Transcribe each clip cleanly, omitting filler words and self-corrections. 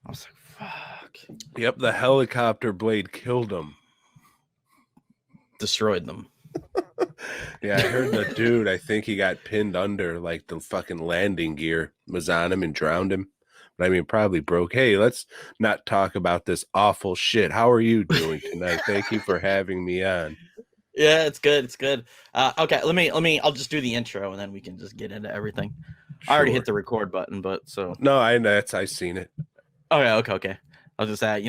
I was like, fuck. Yep, the helicopter blade killed him. Destroyed them. Yeah, I heard the dude, I think he got pinned under, like the fucking landing gear was on him and drowned him. But I mean, probably broke. Hey, let's not talk about this awful shit. How are you doing tonight? Thank you for having me on. Yeah, it's good. It's good. Okay, let me. I'll just do the intro and then we can just get into everything. Sure. I already hit the record button, but so no, I seen it. Okay. I'll just add,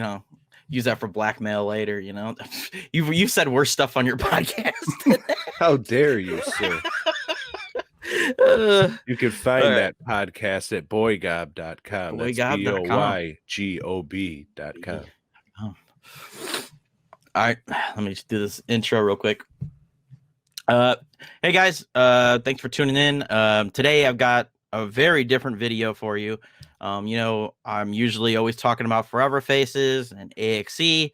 use that for blackmail later. You said worse stuff on your podcast. How dare you, sir? You can find that podcast at boygob.com. That's boygob.com. All right, let me just do this intro real quick. Hey guys, thanks for tuning in. Today I've got a very different video for you. I'm usually always talking about Forever Faces and AXE,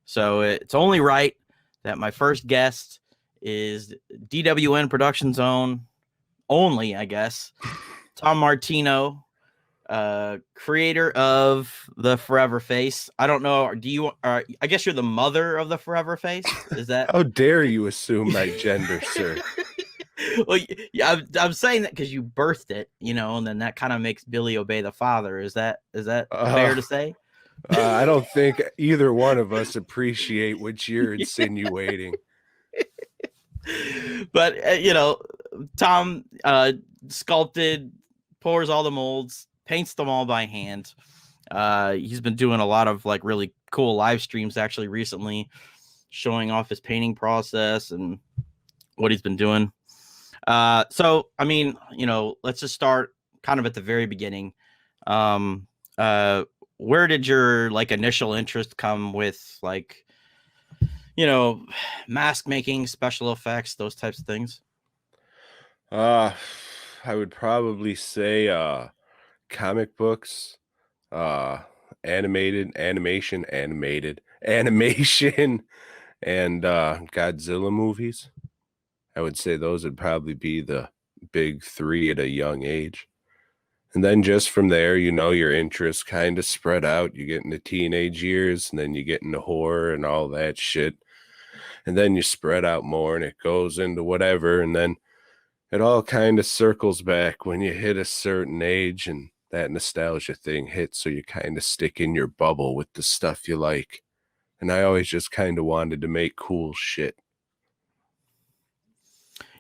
so it's only right that my first guest is DWN Production Zone only, I guess, Tom Martino, creator of the Forever Face. I don't know. I guess you're the mother of the Forever Face. Is that? How dare you assume my gender, sir? Well, yeah, I'm saying that because you birthed it, and then that kind of makes Billy obey the father. Is that fair to say? I don't think either one of us appreciate what you're insinuating. But Tom sculpted, pours all the molds, paints them all by hand. He's been doing a lot of like really cool live streams actually recently, showing off his painting process and what he's been doing. So I mean, let's just start kind of at the very beginning. Where did your like initial interest come with, like, mask making, special effects, those types of things? I would probably say comic books, animation, and Godzilla movies. I would say those would probably be the big three at a young age. And then just from there, your interests kind of spread out. You get into teenage years, and then you get into horror and all that shit. And then you spread out more, and it goes into whatever. And then it all kind of circles back when you hit a certain age, and that nostalgia thing hits. So you kind of stick in your bubble with the stuff you like. And I always just kind of wanted to make cool shit.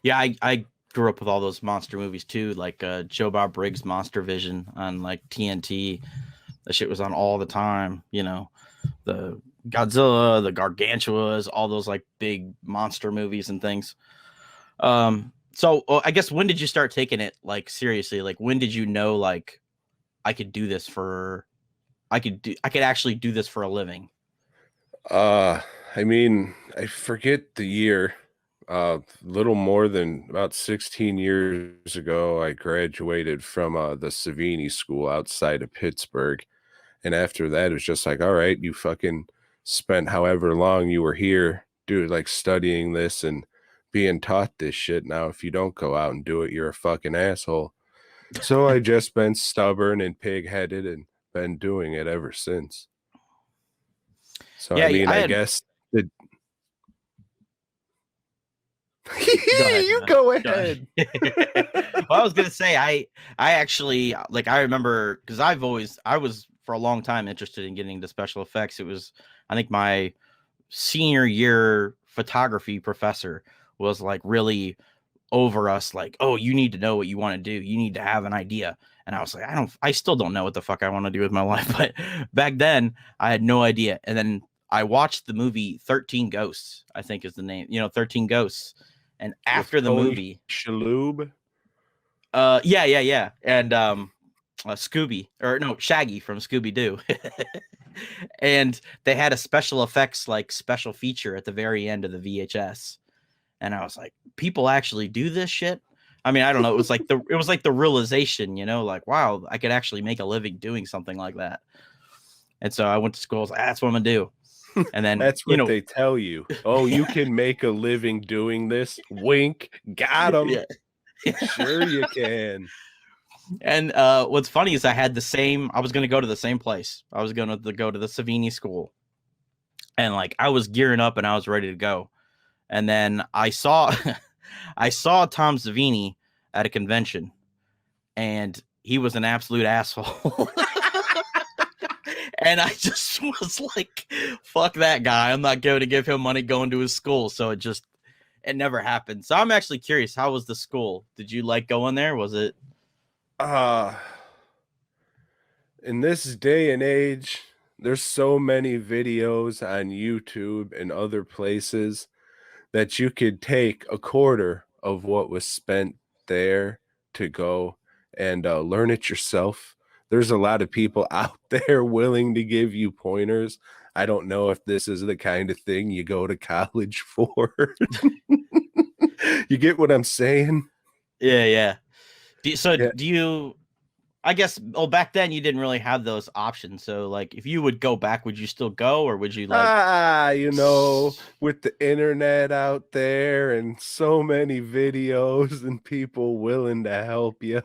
Yeah, I grew up with all those monster movies too, like Joe Bob Briggs' Monster Vision on like TNT. That shit was on all the time. The Godzilla, the Gargantuas, all those like big monster movies and things. So I guess, when did you start taking it like seriously? Like, when did you know like I could actually do this for a living? I mean, I forget the year. Little more than about 16 years ago, I graduated from the Savini School outside of Pittsburgh. And after that, it was just like, all right, you fucking spent however long you were here studying this and being taught this shit. Now, if you don't go out and do it, you're a fucking asshole. So I just been stubborn and pig-headed and been doing it ever since. So, yeah, I mean, I guess the... Go ahead. Well, I was gonna say, I actually, like, I remember, because I was for a long time interested in getting into special effects. It was, I think, my senior year photography professor was like really over us, like, oh, you need to know what you want to do, you need to have an idea. And I was like, I still don't know what the fuck I want to do with my life. But back then I had no idea. And then I watched the movie 13 Ghosts, I think is the name, 13 Ghosts. And after the movie, Shalhoub, yeah, and Shaggy from Scooby-Doo. And they had a special effects, like, special feature at the very end of the VHS. And I was like, people actually do this shit? I mean, I don't know. It was like the realization, like, wow, I could actually make a living doing something like that. And so I went to school. I was like, that's what I'm gonna do. And then that's what they tell you. Oh, you can make a living doing this. Wink. Got him. Yeah. Sure you can. And what's funny is I was going to go to the same place. I was going to go to the Savini school. And like I was gearing up and I was ready to go. And then I saw I saw Tom Savini at a convention, and he was an absolute asshole. And I just was like, fuck that guy. I'm not going to give him money going to his school. So it never happened. So I'm actually curious, how was the school? Did you like going there? Was it Uh in this day and age, there's so many videos on YouTube and other places that you could take a quarter of what was spent there to go and learn it yourself. There's a lot of people out there willing to give you pointers. I don't know if this is the kind of thing you go to college for. You get what I'm saying? Yeah, yeah. Yeah. Do you I guess back then you didn't really have those options. So like if you would go back, would you still go, or would you like With the internet out there and so many videos and people willing to help you.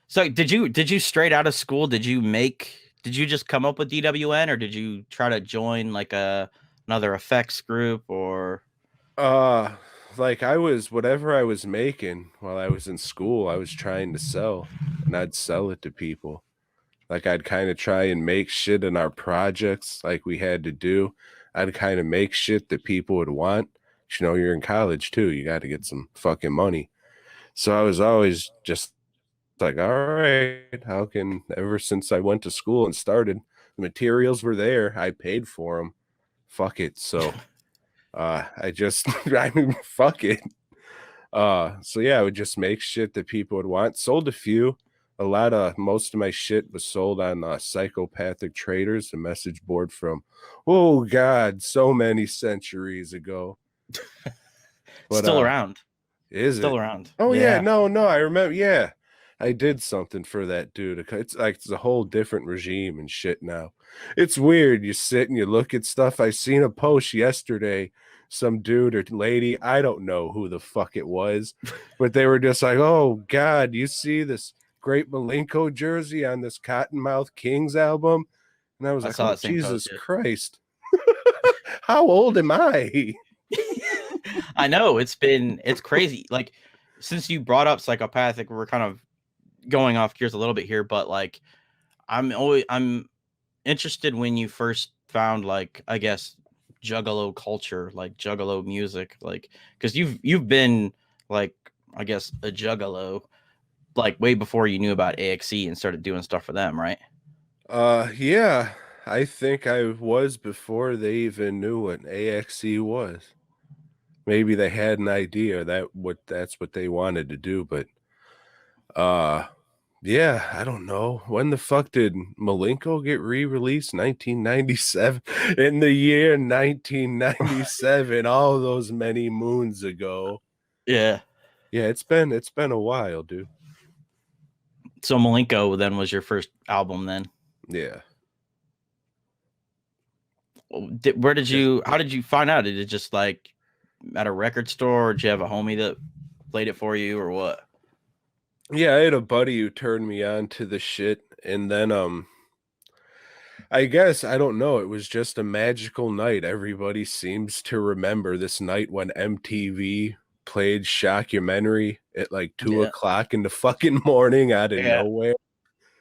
So did you straight out of school, did you just come up with DWN, or did you try to join like another effects group or Uh, like I was whatever I was making while I was in school, I was trying to sell, and I'd sell it to people. Like I'd kind of try and make shit in our projects like we had to do. I'd kind of make shit that people would want. You know, you're in college too. You got to get some fucking money. So I was always just like, all right, how can ever since I went to school and started, the materials were there. I paid for them. Fuck it. So I just I mean fuck it. So yeah, I would just make shit that people would want. Sold a few. Most of my shit was sold on Psychopathic Traders, a message board from, oh God, so many centuries ago. But still around? is Still it? around. Oh yeah, Yeah. no, I remember. Yeah, I did something for that dude. It's like it's a whole different regime and shit now. It's weird. You sit and you look at stuff. I seen a post yesterday. Some dude or lady, I don't know who the fuck it was, but they were just like, "Oh God, you see this great Malenko jersey on this Cottonmouth Kings album?" And I was I like, saw "Oh that same Jesus post. Christ, how old am I?" I know it's crazy. Like since you brought up psychopathic, we're kind of going off gears a little bit here, but like I'm interested when you first found like I guess juggalo culture, like juggalo music, like because you've been like I guess a juggalo like way before you knew about AXE and started doing stuff for them, right? Yeah, I think I was before they even knew what AXE was. Maybe they had an idea that's what they wanted to do, but uh yeah, I don't know. When the fuck did Malenko get re-released? 1997. In the year 1997, all those many moons ago. Yeah. Yeah, it's been a while, dude. So Malenko then was your first album then. Yeah. Where did Yeah. you? How did you find out? Did it just like at a record store? Or did you have a homie that played it for you, or what? Yeah, I had a buddy who turned me on to the shit, and then I guess I don't know, it was just a magical night. Everybody seems to remember this night when MTV played Shockumentary at like 2 Yeah, o'clock in the fucking morning out of yeah, nowhere.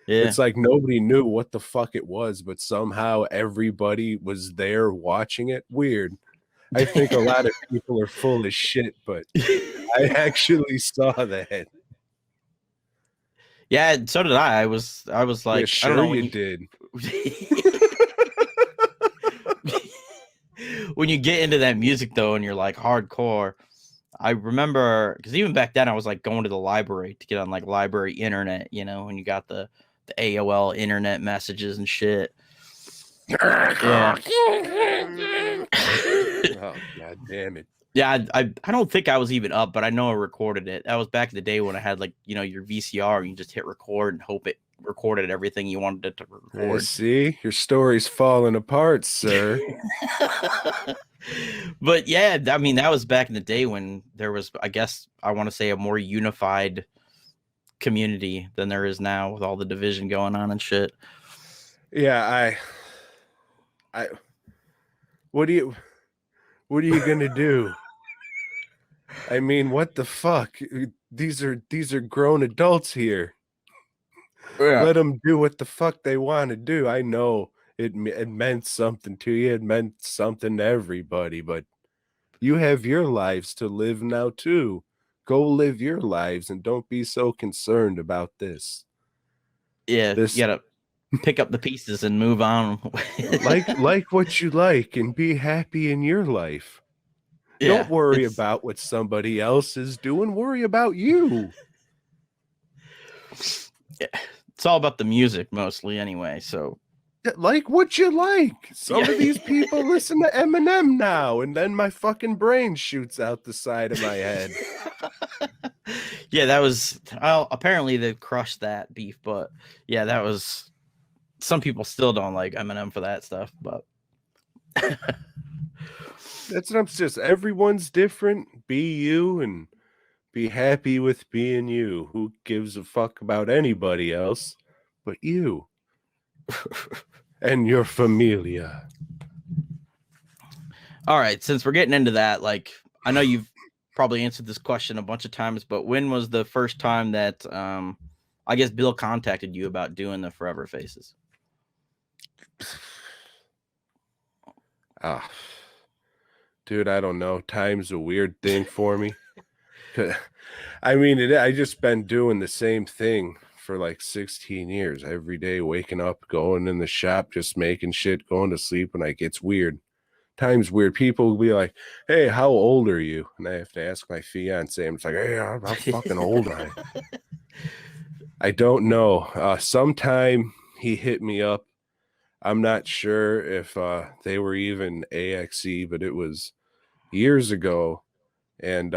yeah. It's like nobody knew what the fuck it was, but somehow everybody was there watching it. Weird. I think a lot of people are full of shit, but I actually saw that. Yeah, so did I. I was Yeah, like, I don't sure know you when you did. when you get into that music though, and you're like hardcore. I remember because even back then I was like going to the library to get on like library internet, you know, when you got the AOL internet messages and shit. Yeah. Oh, god damn it. Yeah, I don't think I was even up, but I know I recorded it. That was back in the day when I had like, your VCR and you just hit record and hope it recorded everything you wanted it to I record. see your story's falling apart, sir. But yeah, I mean, that was back in the day when there was, I guess, I want to say a more unified community than there is now with all the division going on and shit. Yeah, I, what do you, what are you gonna do? I mean, what the fuck? These are grown adults here. Yeah. Let them do what the fuck they want to do. I know it meant something to you. It meant something to everybody, but you have your lives to live now too. Go live your lives and don't be so concerned about this. Yeah, you This gotta pick up the pieces and move on. like what you like and be happy in your life. Don't Yeah, worry it's about what somebody else is doing. Worry about you. it's all about the music mostly anyway. So Like what you like. Some yeah. of these people listen to Eminem now, and then my fucking brain shoots out the side of my head. Yeah, that was well, apparently they crushed that beef, but yeah, that was some people still don't like Eminem for that stuff, but That's what I'm just everyone's different. Be you and be happy with being you. Who gives a fuck about anybody else but you and your familia? all right, since we're getting into that, like I know you've probably answered this question a bunch of times, but when was the first time that I guess Bill contacted you about doing the Forever Faces? Ah, dude, I don't know. Time's a weird thing for me. I mean, I just been doing the same thing for like 16 years. Every day, waking up, going in the shop, just making shit, going to sleep. And like, it's weird. Time's weird. People will be like, "Hey, how old are you?" And I have to ask my fiance. I'm just like, "Hey, how fucking old am I?" I don't know. Sometime he hit me up. I'm not sure if they were even AXE, but it was years ago. And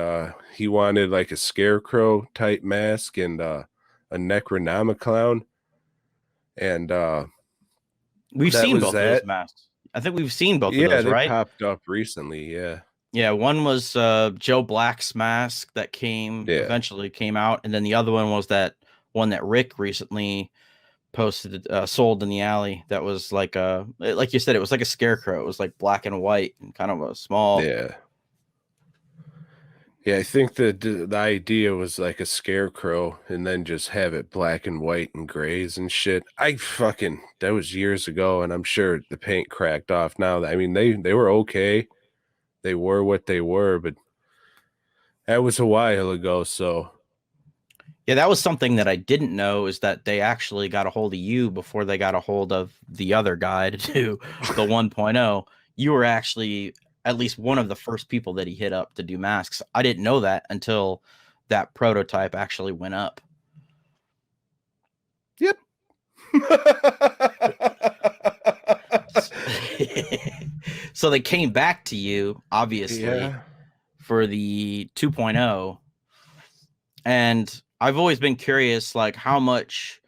he wanted like a scarecrow type mask and a Necronomicon. And We've that seen was both of those that. masks. I think we've seen both of Yeah, those, they right? popped up recently. Yeah. Yeah, one was Joe Black's mask that Yeah. eventually came out, and then the other one was that one that Rick recently posted, sold in the alley. That was like you said, it was like a scarecrow. It was like black and white and kind of a small. Yeah. Yeah, I think the idea was like a scarecrow and then just have it black and white and grays and shit. I fucking that was years ago and I'm sure the paint cracked off now. I mean they were okay. They were what they were, but that was a while ago, so Yeah, that was something that I didn't know is that they actually got a hold of you before they got a hold of the other guy to do the 1.0. You were actually at least one of the first people that he hit up to do masks. I didn't know that until that prototype actually went up. yep. So they came back to you, obviously, Yeah. for the 2.0. And I've always been curious, like, how much,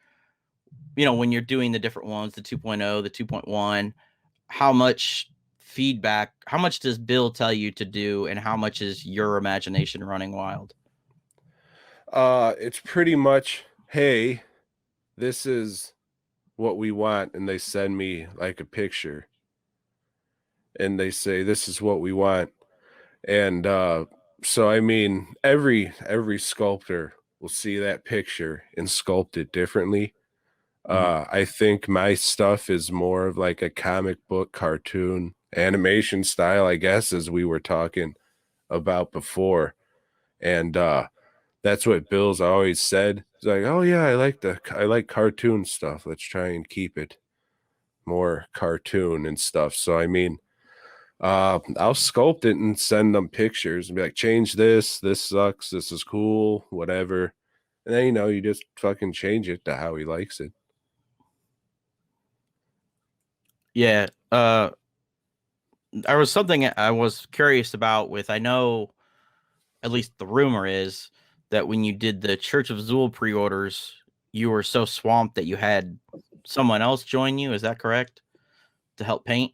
when you're doing the different ones, the 2.0, the 2.1, how much feedback, how much does Bill tell you to do, and how much is your imagination running wild? It's pretty much, hey, this is what we want, and they send me like a picture and they say this is what we want. And so I mean every sculptor will see that picture and sculpt it differently. Mhm. I think my stuff is more of like a comic book cartoon animation style, I guess, as we were talking about before. And that's what Bill's always said. He's like, "Oh yeah, I like cartoon stuff. Let's try and keep it more cartoon and stuff." So I mean, I'll sculpt it and send them pictures and be like, change this, this sucks, this is cool, whatever. And then you just fucking change it to how he likes it. Yeah. there was something I was curious about with, I know at least the rumor is that when you did the Church of Zool pre-orders, you were so swamped that you had someone else join you. Is that correct? To help paint?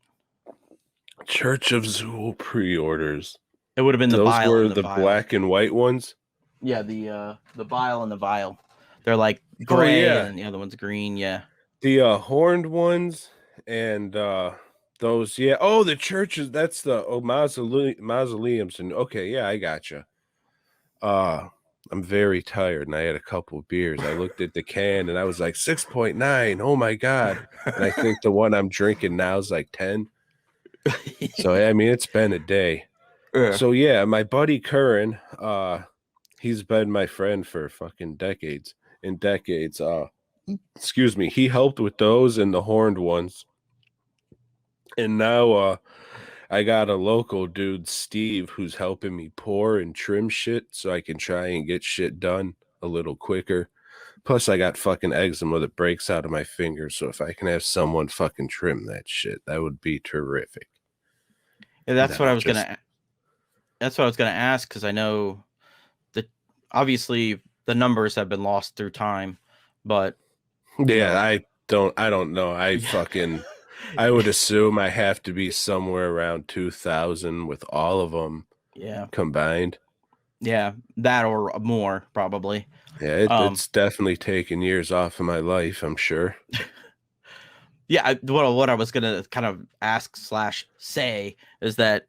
Church of Zool pre-orders. It would have been the Those bile were and the the vial. black and white ones. Yeah, the bile and the vial. They're like Oh gray and yeah, then the other one's green. Yeah. the horned ones and those. Yeah. Oh, the churches. That's the mausoleums. And okay, yeah, I gotcha. Uh, I'm very tired and I had a couple of beers. I looked at the can and I was like 6.9. Oh my God. And I think the one I'm drinking now is like 10. So I mean, it's been a day. Yeah. So yeah, my buddy Curran, he's been my friend for fucking decades and decades. Excuse me, he helped with those and the horned ones. And now I got a local dude, Steve, who's helping me pour and trim shit so I can try and get shit done a little quicker. Plus, I got fucking eczema that breaks out of my fingers. So if I can have someone fucking trim that shit, that would be terrific. Yeah, And then I'll just, that's what I was gonna ask, because I know that obviously the numbers have been lost through time, but you yeah, know, I don't know. I yeah, fucking, I would assume I have to be somewhere around 2000 with all of them yeah, combined. yeah, that or more probably. Yeah, Um, it's definitely taken years off of my life, I'm sure. yeah, what I was gonna kind of ask slash say is that,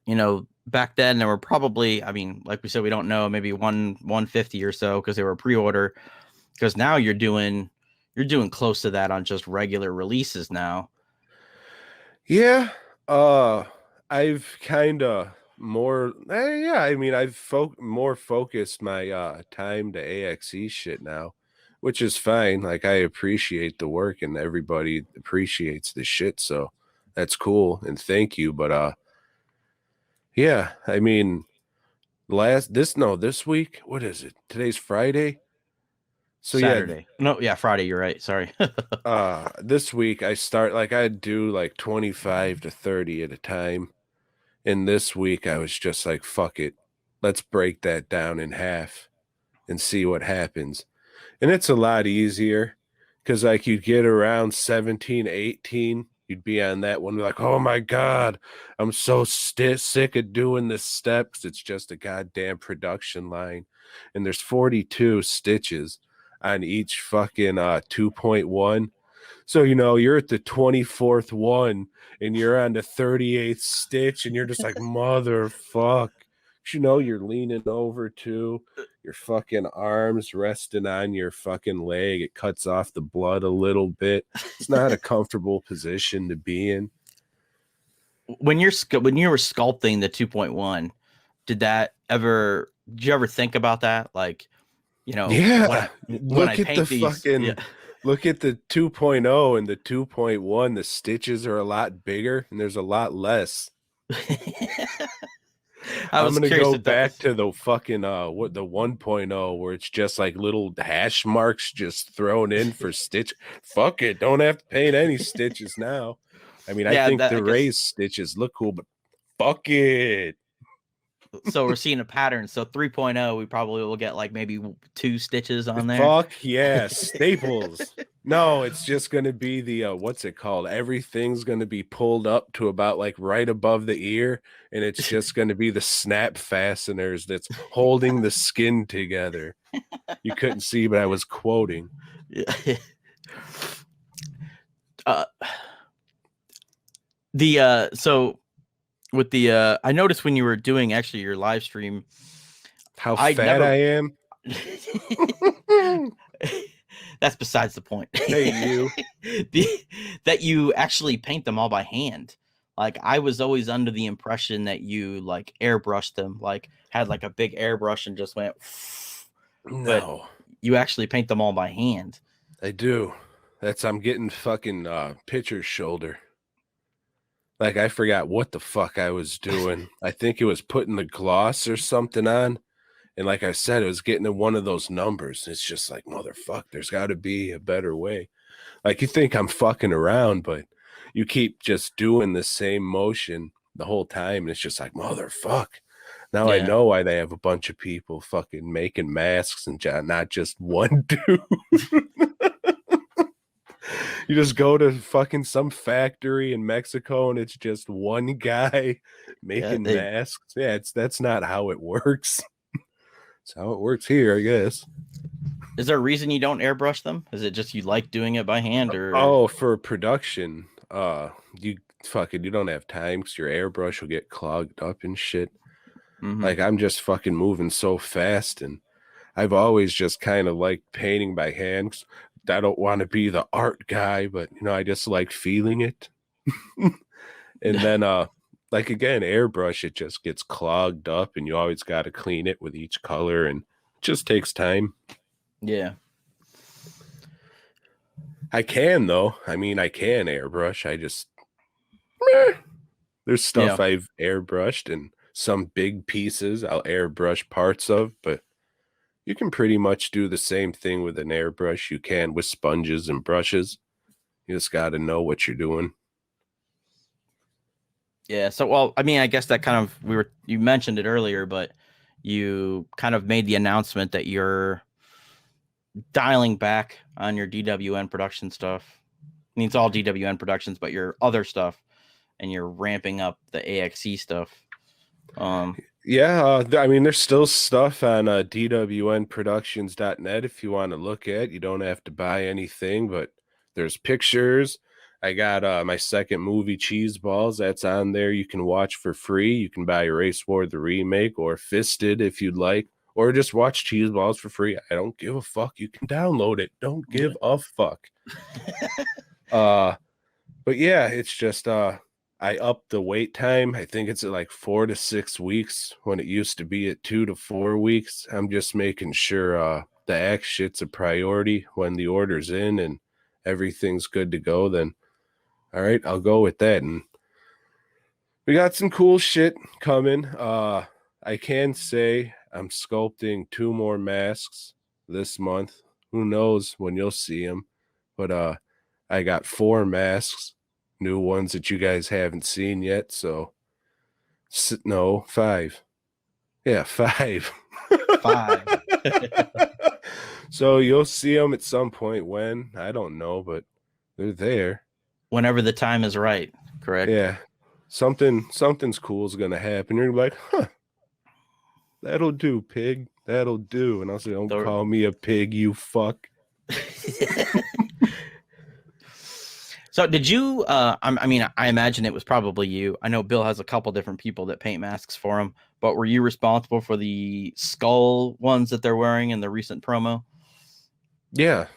back then there were probably, I mean, like we said, we don't know, maybe 150 or so because they were pre-order. Because now you're doing close to that on just regular releases now. Yeah, I've kind of more, yeah, I mean, I've more focused my time to AXE shit now, which is fine. Like, I appreciate the work and everybody appreciates the shit, so that's cool and thank you. But yeah, I mean, this week, what is it? Today's Friday. So yeah, Saturday. No, yeah, Friday. You're right. Sorry. this week I start like I do like 25 to 30 at a time. And this week I was just like, fuck it. Let's break that down in half and see what happens. And it's a lot easier because like you'd get around 17, 18, you'd be on that one, like, oh my God, I'm so sick of doing the steps. It's just a goddamn production line. And there's 42 stitches on each fucking 2.1. So, you're at the 24th one and you're on the 38th stitch and you're just like, motherfuck. You're leaning over too, your fucking arms resting on your fucking leg. It cuts off the blood a little bit. It's not a comfortable position to be in. when you were sculpting the 2.1, did you ever think about that? Like, Yeah. when I paint these, yeah. Look at the 2.0 and the 2.1. The stitches are a lot bigger and there's a lot less. I I'm was gonna curious go if that back was to the fucking what the 1.0 where it's just like little hash marks just thrown in for stitch. Fuck it, don't have to paint any stitches now. I mean, I yeah, think that I the guess. raised stitches look cool, but fuck it. So we're seeing a pattern. So 3.0, we probably will get like maybe 2 stitches on there. Fuck yeah, staples. No, it's just gonna be the what's it called? Everything's gonna be pulled up to about like right above the ear, and it's just gonna be the snap fasteners that's holding the skin together. You couldn't see, but I was quoting. Yeah. uh, so with the I noticed when you were doing actually your live stream, How I fat I never. am. That's besides the point. Hey, you. the, that you actually paint them all by hand. Like, I was always under the impression that you like airbrushed them, like had like a big airbrush and just went, but No, you actually paint them all by hand. I do. I'm getting fucking pitcher's shoulder. Like I forgot what the fuck I was doing. I think it was putting the gloss or something on. And like I said, it was getting to one of those numbers. It's just like, motherfuck, there's got to be a better way. Like you think I'm fucking around, but you keep just doing the same motion the whole time. And it's just like, motherfuck. Now I Yeah. know why they have a bunch of people fucking making masks and not just one dude. You just go to fucking some factory in Mexico and it's just one guy Yeah. making masks. Yeah, that's not how it works. It's how it works here, I guess. Is there a reason you don't airbrush them? Is it just you like doing it by hand, or? Oh, for production, you fucking you don't have time because your airbrush will get clogged up and shit. Mm-hmm. Like I'm just fucking moving so fast, and I've always just kind of liked painting by hand. 'Cause I don't want to be the art guy, but I just like feeling it. And then like again, airbrush, it just gets clogged up and you always got to clean it with each color and it just takes time. Yeah. I can though. I mean, I can airbrush. I just there's Yeah. stuff I've airbrushed and some big pieces I'll airbrush parts of, but you can pretty much do the same thing with an airbrush you can with sponges and brushes. You just got to know what you're doing. Yeah. So, well, I mean, I guess that kind of you mentioned it earlier, but you kind of made the announcement that you're dialing back on your DWN production stuff. I mean, it's all DWN productions, but your other stuff, and you're ramping up the AXE stuff. Yeah, I mean, there's still stuff on dwnproductions.net if you want to look at. You don't have to buy anything, but there's pictures. I got my second movie, Cheese Balls. That's on there. You can watch for free. You can buy Race War the remake or Fisted if you'd like, or just watch Cheese Balls for free. I don't give a fuck. You can download it. Don't give a fuck. But yeah, it's just I upped the wait time. I think it's at like 4 to 6 weeks when it used to be at 2 to 4 weeks. I'm just making sure the axe shit's a priority when the order's in and everything's good to go. Then all right, I'll go with that. And we got some cool shit coming. I can say I'm sculpting 2 more masks this month. Who knows when you'll see them? But I got 4 masks, new ones that you guys haven't seen yet. So no, 5. Yeah, 5. 5. So you'll see them at some point. When I don't know, but they're there. Whenever the time is right, correct? Yeah, something's cool is gonna happen. You're gonna be like, huh, that'll do, pig. That'll do. And I'll say, don't call me a pig, you fuck. So did you I mean, I imagine it was probably you. I know Bill has a couple different people that paint masks for him, but were you responsible for the skull ones that they're wearing in the recent promo? Yeah.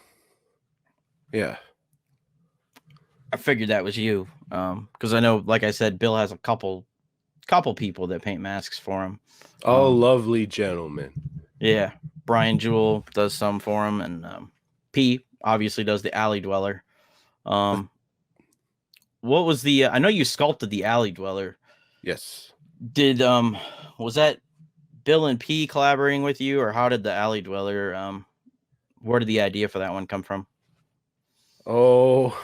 I figured that was you. Because I know, like I said, Bill has a couple people that paint masks for him. All lovely gentlemen. Yeah. Brian Jewell does some for him, and P obviously does the Alley Dweller. What was the I know you sculpted the Alley Dweller. Yes. Did was that Bill and P collaborating with you, or how did the Alley Dweller where did the idea for that one come from? Oh,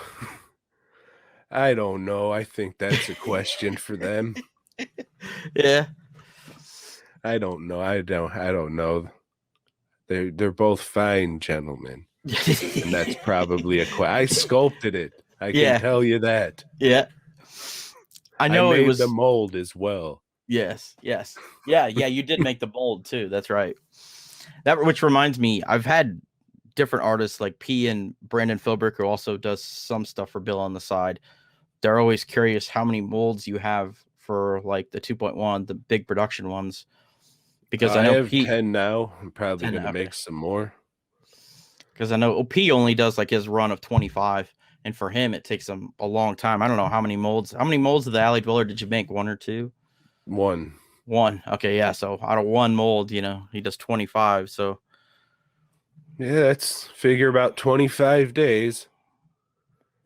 I don't know. I think that's a question for them. Yeah. I don't know. I don't know. They're both fine gentlemen. And that's probably I sculpted it. I can tell you that. Yeah. I know I made it was the mold as well. Yes. Yeah, you did make the mold too. That's right. That which reminds me, I've had different artists like P and Brandon Philbrick, who also does some stuff for Bill on the side. They're always curious how many molds you have for like the 2.1, the big production ones. Because I know have 10 now. I'm probably 10, going to make some more. Because I know P only does like his run of 25. And for him, it takes him a long time. I don't know how many molds. How many molds of the Alley Dweller did you make? 1 or 2? 1. Okay, yeah. So out of 1 mold, he does 25. So yeah, that's figure about 25 days.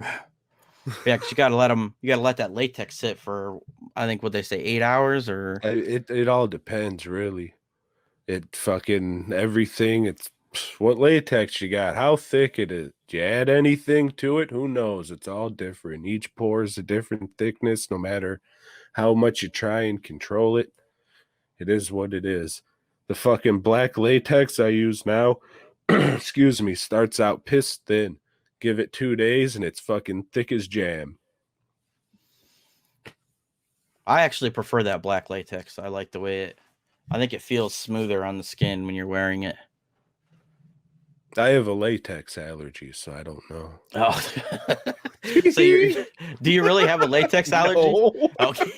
Yeah, because you gotta let that latex sit for, I think, what they say, 8 hours, or it all depends, really. It fucking everything. It's what latex you got, how thick it is. Do you add anything to it? Who knows? It's all different. Each pore is a different thickness, no matter how much you try and control it, it is what it is. The fucking black latex I use now, excuse me, starts out piss thin. Give it 2 days and it's fucking thick as jam. I actually prefer that black latex. I like the way I think it feels smoother on the skin when you're wearing it. I have a latex allergy, so I don't know. Oh, so do you really have a latex allergy? No. Okay.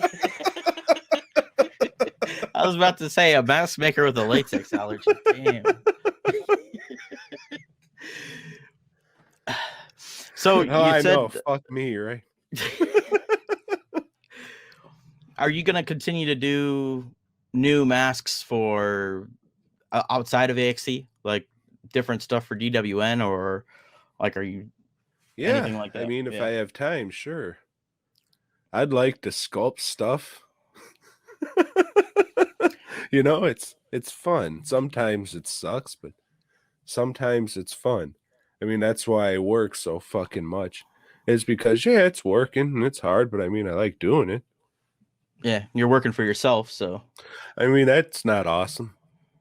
I was about to say a mask maker with a latex allergy. Damn. So you I said, know. Fuck me, right? are you going to continue to do new masks for outside of AXC, like different stuff for DWN, or like are you anything like that? I mean, if I have time, sure. I'd like to sculpt stuff. You know, it's fun. Sometimes it sucks, but sometimes it's fun. I mean, that's why I work so fucking much. Is because it's working and it's hard, but I mean, I like doing it. Yeah, you're working for yourself, so. I mean, that's not awesome.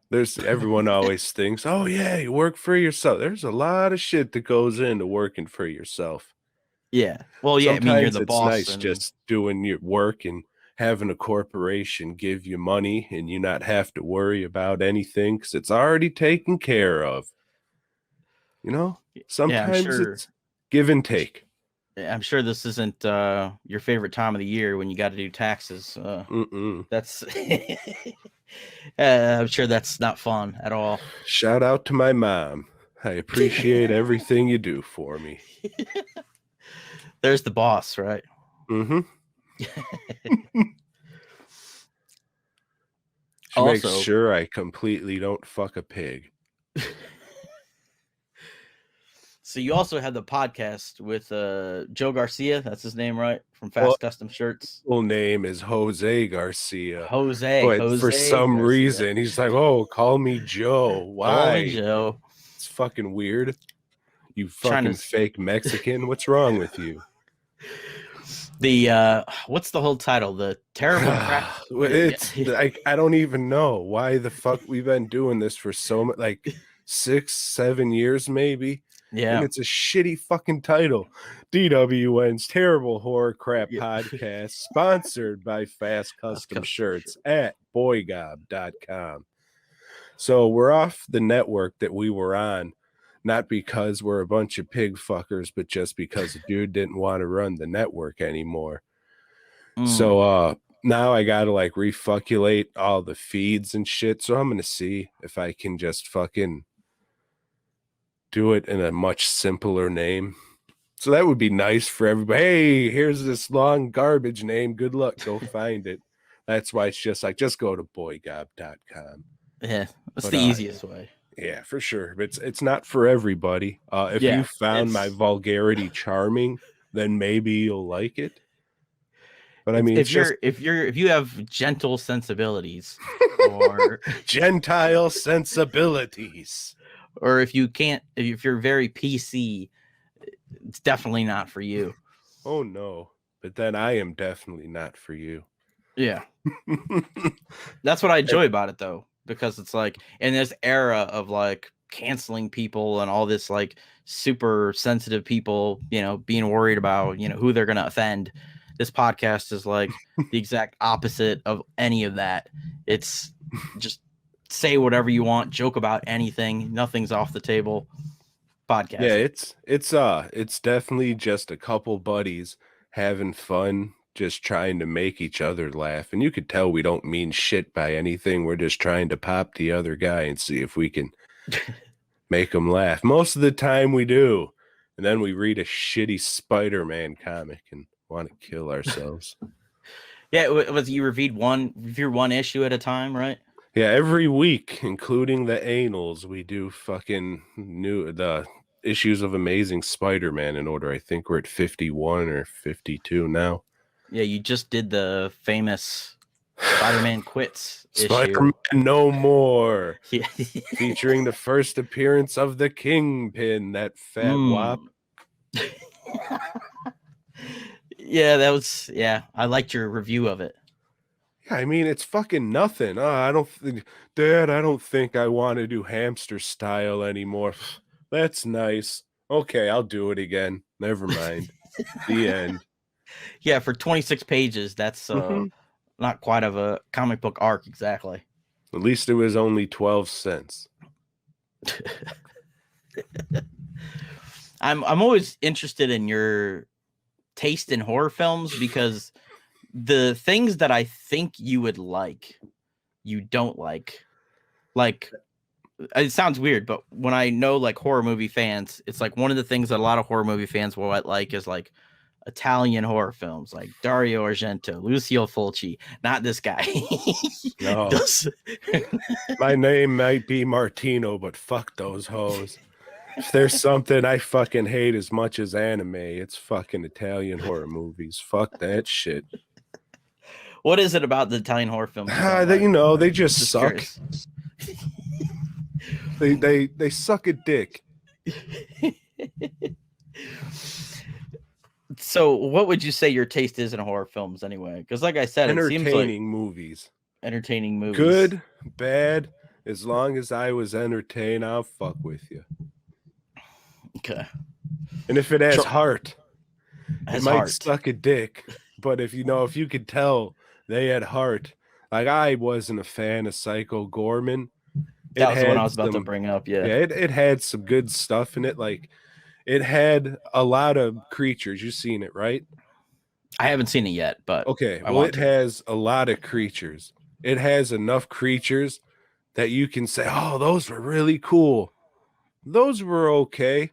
There's everyone always thinks, oh yeah, you work for yourself. There's a lot of shit that goes into working for yourself. Yeah. Well, yeah, Sometimes I mean, you're the it's boss. nice just doing your work and having a corporation give you money and you not have to worry about anything because it's already taken care of. You know, sometimes it's give and take. I'm sure this isn't your favorite time of the year when you got to do taxes. That's I'm sure that's not fun at all. Shout out to my mom. I appreciate everything you do for me. There's the boss, right? Mm-hmm. She makes sure I completely don't fuck a pig. So you also had the podcast with Joe Garcia. That's his name, right? From Fast Custom Shirts. Full name is Jose Garcia. Jose. But for some reason, he's like, "Oh, call me Joe." Why? Call me Joe. It's fucking weird. You fucking fake Mexican. What's wrong with you? The what's the whole title? The terrible crap. It's I don't even know why the fuck we've been doing this for so much, like 6-7 years maybe. Yeah, and it's a shitty fucking title. DWN's Terrible Horror Crap Podcast, sponsored by Fast Custom Shirts at boygob.com. So we're off the network that we were on, not because we're a bunch of pig fuckers, but just because the dude didn't want to run the network anymore. So now I gotta like refuculate all the feeds and shit. So I'm gonna see if I can just fucking do it in a much simpler name. So that would be nice for everybody. Hey, here's this long garbage name. Good luck. Go find it. That's why it's just like, just go to boygob.com. Yeah, that's the easiest way. Yeah, for sure. But it's not for everybody. If you found my vulgarity charming, then maybe you'll like it. But I mean, if you have gentle sensibilities or Gentile sensibilities, or if you're very PC, it's definitely not for you. Oh no, but then I am definitely not for you. Yeah. That's what I enjoy about it though, because it's like in this era of like canceling people and all this like super sensitive people, being worried about, who they're going to offend. This podcast is like the exact opposite of any of that. It's just say whatever you want, joke about anything. Nothing's off the table. Podcast. Yeah, it's definitely just a couple buddies having fun, just trying to make each other laugh. And you could tell we don't mean shit by anything. We're just trying to pop the other guy and see if we can make him laugh. Most of the time we do. And then we read a shitty Spider-Man comic and want to kill ourselves. Yeah, was you reviewed one issue at a time, right? Yeah, every week, including the anals, we do fucking the issues of Amazing Spider-Man in order. I think we're at 51 or 52 now. Yeah, you just did the famous Spider-Man Quits Spider-Man issue. No More. Featuring the first appearance of the Kingpin, that fat wop. Yeah, I liked your review of it. I mean, it's fucking nothing. I don't think, Dad, I don't think I want to do hamster style anymore. That's nice. Okay, I'll do it again. Never mind. The end. Yeah, for 26 pages, that's Mhm. not quite of a comic book arc exactly. At least it was only 12 cents. I'm always interested in your taste in horror films because the things that I think you would like, you don't like. Like, it sounds weird, but when I know like horror movie fans, it's like one of the things that a lot of horror movie fans will like is like Italian horror films, like Dario Argento, Lucio Fulci. Not this guy. No, Those- my name might be Martino, but fuck those hoes. If there's something I fucking hate as much as anime, it's fucking Italian horror movies. Fuck that shit. What is it about the Italian horror films you don't like? You know, they just Just suck. curious. They suck a dick. So, what would you say your taste is in horror films anyway? Because, like I said, it seems like Entertaining movies. entertaining movies. Good, bad, as long as I was entertained, I'll fuck with you. Okay. And if it has heart, Has it might heart. suck a dick. But if you could tell they had heart. Like I wasn't a fan of Psycho Gorman. That was the one I was about to bring up. Yeah. It had some good stuff in it. Like it had a lot of creatures. You've seen it, right? I haven't seen it yet, but Okay. I Well, want it to. has a lot of creatures. It has enough creatures that you can say, oh, those were really cool. Those were okay.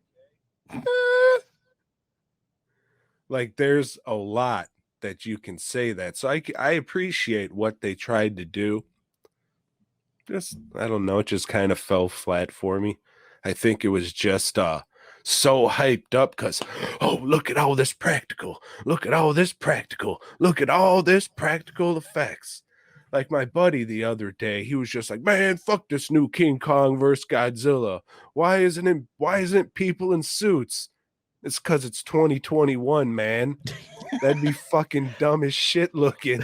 Like there's a lot that you can say that. So I appreciate what they tried to do. Just, I don't know, it just kind of fell flat for me. I think it was just so hyped up because, oh, look at all this practical. Look at all this practical. Look at all this practical effects. Like my buddy the other day, he was just like, man, fuck this new King Kong versus Godzilla. Why isn't people in suits? It's because it's 2021, man. That'd be fucking dumb as shit looking.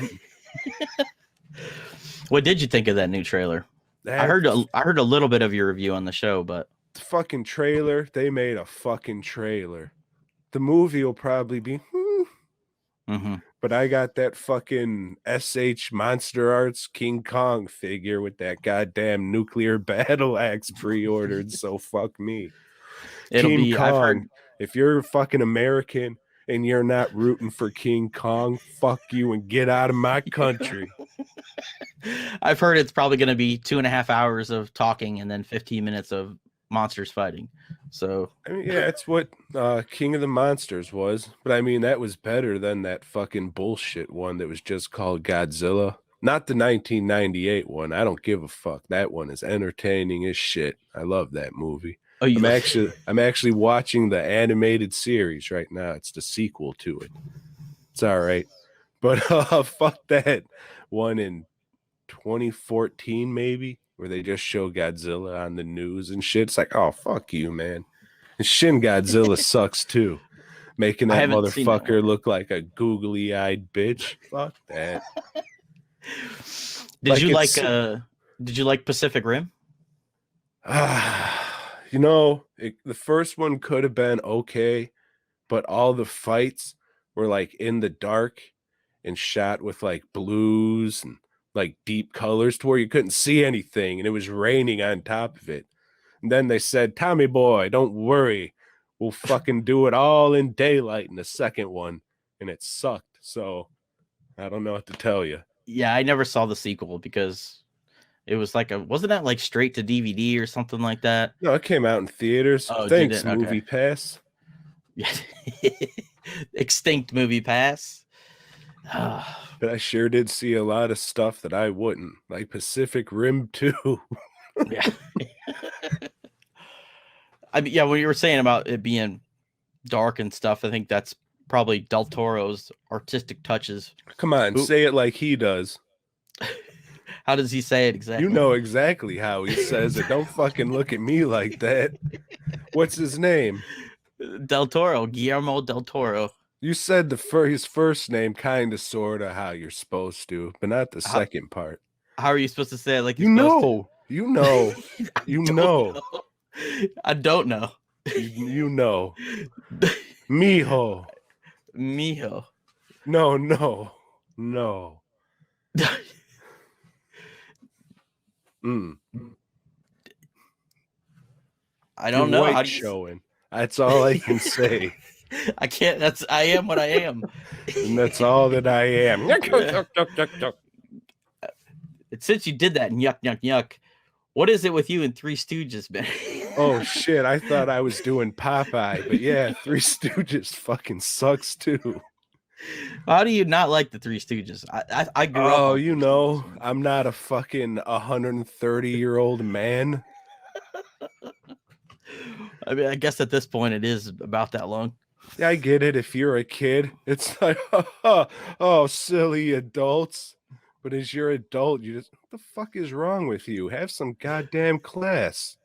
What did you think of that new trailer? I heard a little bit of your review on the show, but fucking trailer. They made a fucking trailer. The movie will probably be, but I got that fucking SH Monster Arts King Kong figure with that goddamn nuclear battle axe pre-ordered. So fuck me. it'll King be. Kong. I've heard. If you're fucking American and you're not rooting for King Kong, fuck you and get out of my country. I've heard it's probably going to be 2.5 hours of talking and then 15 minutes of monsters fighting. So I mean, yeah, it's what King of the Monsters was, but I mean that was better than that fucking bullshit one that was just called Godzilla. Not the 1998 one. I don't give a fuck. That one is entertaining as shit. I love that movie. Oh, I'm actually watching the animated series right now. It's the sequel to it. It's all right. But fuck that one in 2014 maybe, where they just show Godzilla on the news and shit. It's like, oh, fuck you, man. And Shin Godzilla sucks too. Making that motherfucker look like a googly-eyed bitch. Fuck that. Did you like Pacific Rim? You know, the first one could have been okay, but all the fights were like in the dark and shot with like blues and like deep colors to where you couldn't see anything, and it was raining on top of it. And then they said, Tommy boy, don't worry, we'll fucking do it all in daylight in the second one, and it sucked. So I don't know what to tell you. Yeah, I never saw the sequel because it was like wasn't that like straight to DVD or something like that? No, it came out in theaters. Oh, Thanks, okay. Movie Pass. Yeah. Extinct Movie Pass. But I sure did see a lot of stuff that I wouldn't, like Pacific Rim 2. Yeah. I mean, yeah, when you were saying about it being dark and stuff, I think that's probably Del Toro's artistic touches. Come on, say it like he does. How does he say it exactly? You know exactly how he says it. Don't fucking look at me like that. What's his name? Del Toro, Guillermo Del Toro. You said his first name kind of sort of how you're supposed to, but not the How, second part. how are you supposed to say it like you're You supposed to? know, you know, I you don't know, know. I don't know. you know. Mijo. Mijo. No, no, no. Mm. I Your don't know. How white do you? showing. That's all I can say. I can't. I am what I am. And that's all that I am. Since you did that, yuck, yuck, yuck. What is it with you and Three Stooges, man? Oh shit, I thought I was doing Popeye, but yeah, Three Stooges fucking sucks too. How do you not like the Three Stooges? I grew up Oh, on you Three know, Stooges. I'm not a fucking 130-year-old man. I mean, I guess at this point it is about that long. Yeah, I get it if you're a kid. It's like, oh, silly adults. But as you're adult, you just, what the fuck is wrong with you? Have some goddamn class.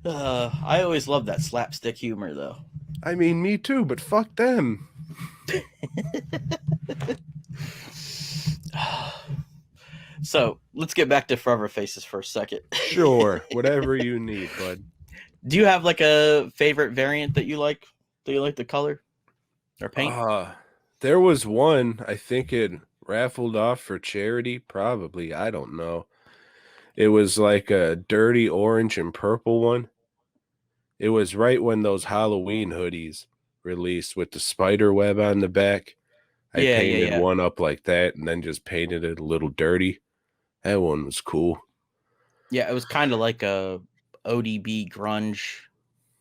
I always loved that slapstick humor, though. I mean, me too, but fuck them. So let's get back to Forever Faces for a second. Sure, whatever you need, bud. Do you have like a favorite variant that you like? Do you like the color or paint? There was one, I think it raffled off for charity, probably. I don't know. It was like a dirty orange and purple one. It was right when those Halloween hoodies released with the spider web on the back. I Yeah, yeah, painted yeah. one up like that and then just painted it a little dirty. That one was cool. Yeah, it was kind of like a ODB grunge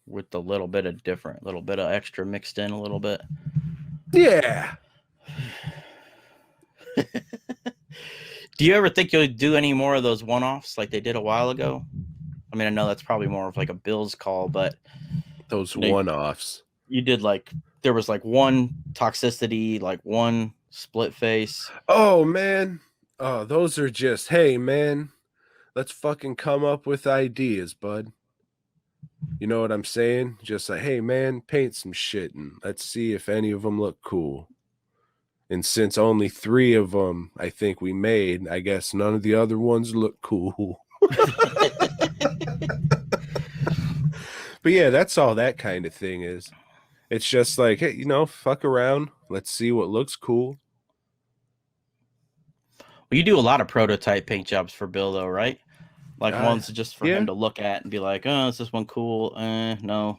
with a little bit of different, little bit of extra mixed in a little bit. Yeah. Do you ever think you'll do any more of those one-offs like they did a while ago? I mean, I know that's probably more of like a Bills call, but Those you know, one-offs. you did like there was like one toxicity, like one split face. Oh, man. Oh, those are just, hey, man, let's fucking come up with ideas, bud. You know what I'm saying? Just like, hey, man, paint some shit and let's see if any of them look cool. And since only 3 of them I think we made, I guess none of the other ones look cool. But yeah, that's all that kind of thing is. It's just like, hey, fuck around. Let's see what looks cool. Well, you do a lot of prototype paint jobs for Bill, though, right? Like ones just for Yeah, him to look at and be like, "Oh, is this one cool?" No.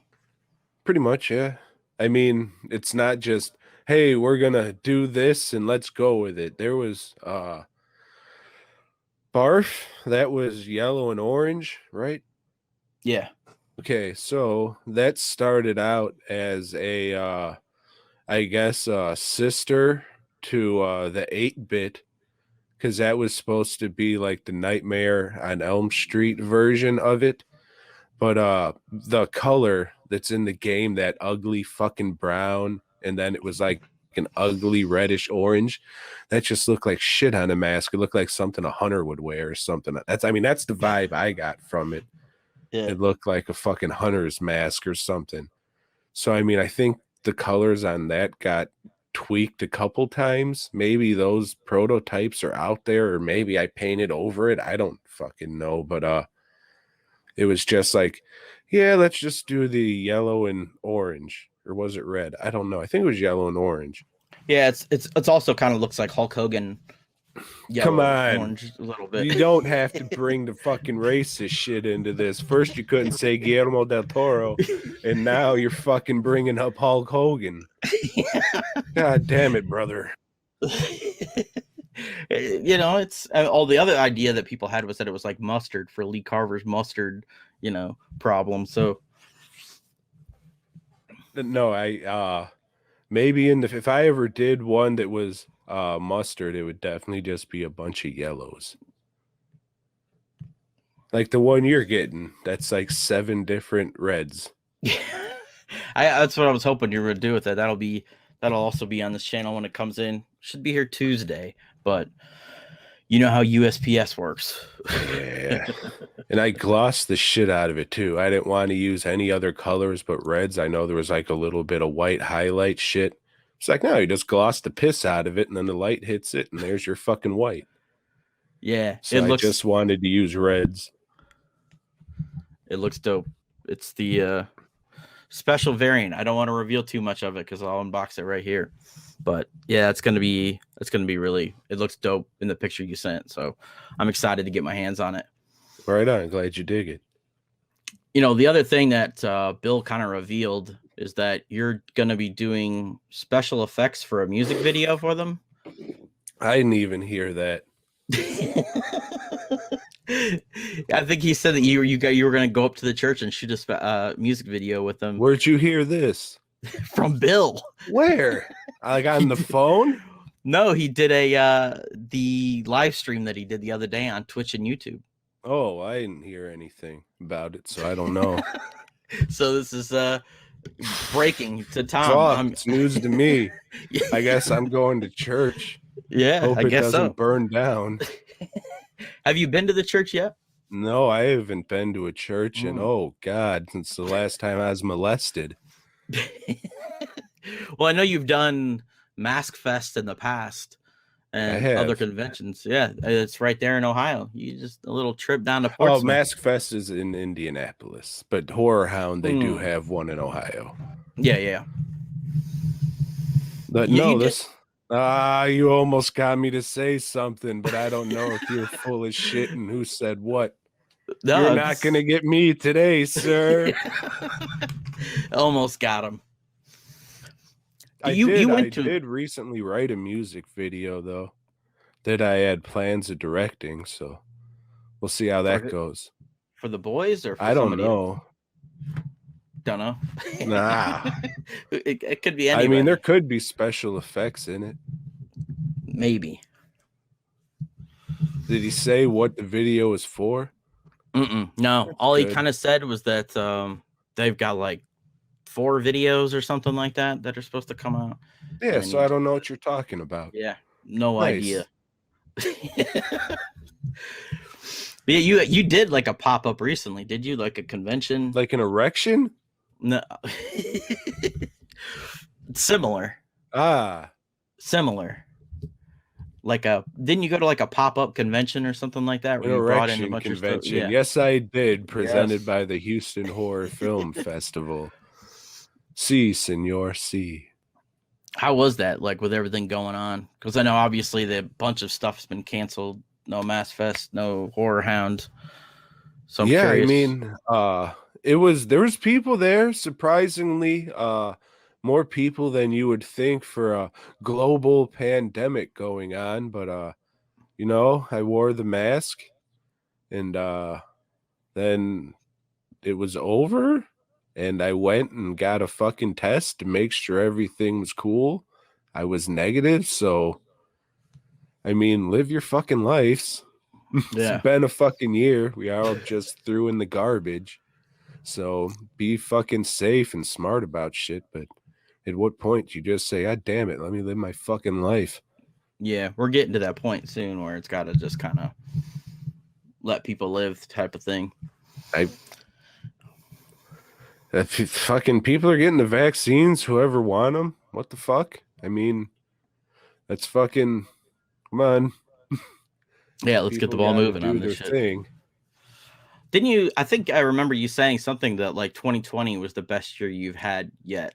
pretty much, yeah. I mean, it's not just, hey, we're gonna do this and let's go with it. There was Barf, that was yellow and orange, right? Yeah. Okay, so that started out as a I guess sister to the 8-bit, because that was supposed to be like the Nightmare on Elm Street version of it. But the color that's in the game, that ugly fucking brown, and then it was like an ugly reddish orange, that just looked like shit on a mask. It looked like something a hunter would wear or something. That's the vibe I got from it. Yeah. It looked like a fucking hunter's mask or something. So I mean, I think the colors on that got tweaked a couple times. Maybe those prototypes are out there, or maybe I painted over it. I don't fucking know, but it was just like, yeah, let's just do the yellow and orange. Or was it red? I don't know. I think it was yellow and orange. Yeah, it's also kind of looks like Hulk Hogan Come yellow on. orange a little bit. You don't have to bring the fucking racist shit into this. First, you couldn't say Guillermo del Toro, and now you're fucking bringing up Hulk Hogan. God damn it, brother. It's all the other idea that people had was that it was like mustard for Lee Carver's mustard, problem. So No, I maybe if I ever did one that was mustard, it would definitely just be a bunch of yellows. Like the one you're getting, that's like 7 different reds. yeah, that's what I was hoping you were gonna do with it. That'll also be on this channel when it comes in. Should be here Tuesday, but You know how USPS works. Yeah. And I glossed the shit out of it too. I didn't want to use any other colors but reds. I know there was like a little bit of white highlight shit. It's like, no, you just gloss the piss out of it and then the light hits it and there's your fucking white. Yeah, So I just wanted to use reds. it looks dope. It's the special variant. I don't want to reveal too much of it because I'll unbox it right here. But yeah, it's gonna be really. It looks dope in the picture you sent. So I'm excited to get my hands on it. Right on. Glad you dig it. You know, the other thing that Bill kind of revealed is that you're gonna be doing special effects for a music video for them. I didn't even hear that. I think he said that you were going to go up to the church and shoot a music video with them. Where'd you hear this? From Bill. Where? Like on the phone? No, he did the live stream that he did the other day on Twitch and YouTube. Oh, I didn't hear anything about it, so I don't know. So this is breaking to Tom. Fuck, it's news to me. I guess I'm going to church. Yeah, hope I it guess doesn't so. burn down. Have you been to the church yet? No, I haven't been to a church in, oh God, since the last time I was molested. Well, I know you've done Mask Fest in the past and other conventions. Yeah, it's right there in Ohio. You just a little trip down to Portsmouth. Oh, Mask Fest is in Indianapolis, but Horror Hound, they do have one in Ohio. Yeah. But no, this... you almost got me to say something, but I don't know if you're full of shit and who said what. No, you're not going to get me today, sir. Almost got him. I did recently write a music video, though, that I had plans of directing, so we'll see how that goes. For the boys or for I don't know. Else? Don't know. Nah. It could be anybody. I mean, there could be special effects in it. Maybe. Did he say what the video is for? No. All he kind of said was that they've got like 4 videos or something like that are supposed to come out. Yeah, so I don't know what you're talking about. Yeah, no idea. Yeah, you did like a pop-up recently, did you? Like a convention? Like an erection? No. Similar. Similar. Like didn't you go to like a pop-up convention or something like that? An erection convention. Yeah. Yes, I did. Presented by the Houston Horror Film Festival. Si, senor, si. How was that? Like with everything going on? Because I know obviously the bunch of stuff's been canceled. No Mass Fest, no Horror Hound. So I'm curious. I mean, there was people there, surprisingly, more people than you would think for a global pandemic going on, but you know, I wore the mask and then it was over and I went and got a fucking test to make sure everything was cool. I was negative, so I mean, live your fucking lives. Yeah. It's been a fucking year. We are all just threw in the garbage. So be fucking safe and smart about shit. But at what point do you just say, God damn it, let me live my fucking life? Yeah, we're getting to that point soon where it's got to just kind of let people live type of thing. Fucking people are getting the vaccines, whoever want them. What the fuck? I mean, that's fucking... Come on. Yeah, let's get the ball moving on this shit. Thing. Didn't you? I think I remember you saying something that like 2020 was the best year you've had yet.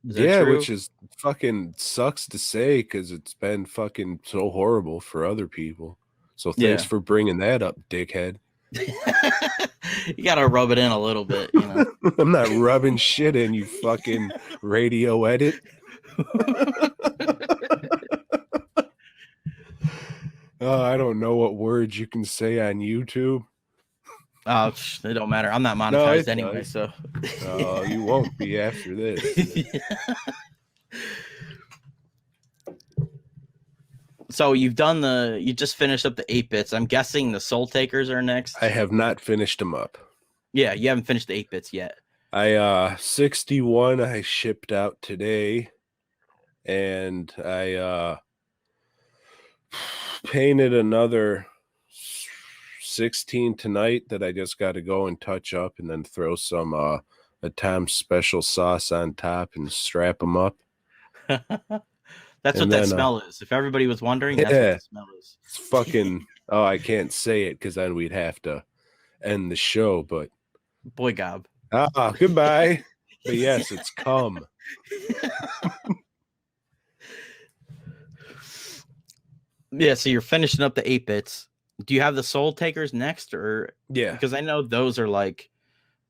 Is that true? Which is fucking sucks to say because it's been fucking so horrible for other people. So thanks for bringing that up, dickhead. You gotta rub it in a little bit, you know. I'm not rubbing shit in, you fucking radio edit. I don't know what words you can say on YouTube. Oh, it don't matter. I'm not monetized anyway, so. Oh, you won't be after this. So you just finished up the 8-bits. I'm guessing the Soul Takers are next. I have not finished them up. Yeah, you haven't finished the 8-bits yet. 61 I shipped out today, and painted another 16 tonight that I just got to go and touch up and then throw some a Tom's special sauce on top and strap them up. That's what And that then smell is. If everybody was wondering, that's what yeah, the smell is. it's fucking oh, I can't say it because then we'd have to end the show, but Boy gob. goodbye. But yes, it's cum. Yeah, so you're finishing up the 8-bits. Do you have the Soul Takers next, or Yeah. because I know those are like